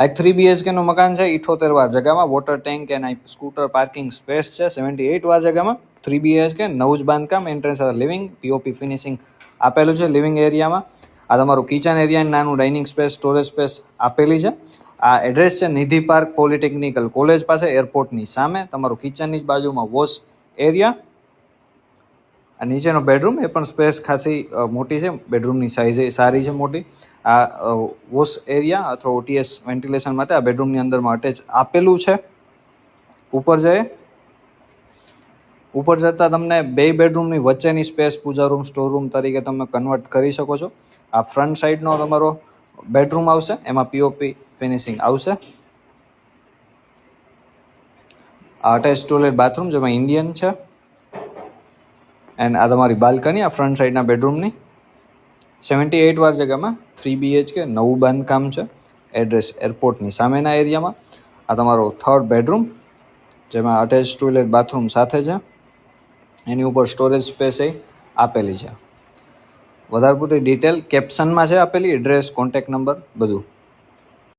આ 3 BHK નું મકાન છે. 78 વાર જગ્યામાં water tank and scooter parking space છે. 78 વાર જગ્યામાં 3 BHK નવું જ બાંધકામ એન્ટ્રન્સ લિવિંગ પીઓપી ફિનિશિંગ આપેલું છે લિવિંગ એરિયામાં. આ તમારું કિચન એરિયા નાનું ડાઇનિંગ સ્પેસ સ્ટોરેજ સ્પેસ આપેલી છે. આ એડ્રેસ છે નિધિ પાર્ક પોલિટેકનિકલ કોલેજ પાસે એરપોર્ટની સામે. તમારું કિચનની જ બાજુમાં વોશ એરિયા. આ નીચેનો બેડરૂમ એ પણ સ્પેસ ખાસી મોટી છે. બેડરૂમની સાઇઝ સારી છે મોટી. આ વોશ એરિયા અથવા ઓટીએસ વેન્ટિલેશન માટે આ બેડરૂમની અંદરમાં અટેચ આપેલું છે. ઉપર જતા તમને 2 બેડરૂમની વચ્ચેની સ્પેસ પૂજા રૂમ સ્ટોર રૂમ તરીકે તમે કન્વર્ટ કરી શકો છો. આ ફ્રન્ટ સાઈડનો તમારો બેડરૂમ આવશે, એમાં પીઓપી ફિનિશિંગ આવશે. આ અટેચ ટોયલેટ બાથરૂમ જેમાં ઇન્ડિયન છે. એન્ડ આ તમારી બાલ્કની આ ફ્રન્ટ સાઈડના બેડરૂમની. 78 વાર જગ્યામાં 3 BHK નવું બાંધકામ છે. એડ્રેસ એરપોર્ટની સામેના એરિયામાં. આ તમારો 3rd બેડરૂમ જેમાં અટેચ ટોયલેટ બાથરૂમ સાથે છે. એની ઉપર સ્ટોરેજ સ્પેસ આપેલી છે. વધારે પૂરતી ડિટેલ કેપ્શનમાં છે આપેલી, એડ્રેસ, કોન્ટેક્ટ નંબર બધું.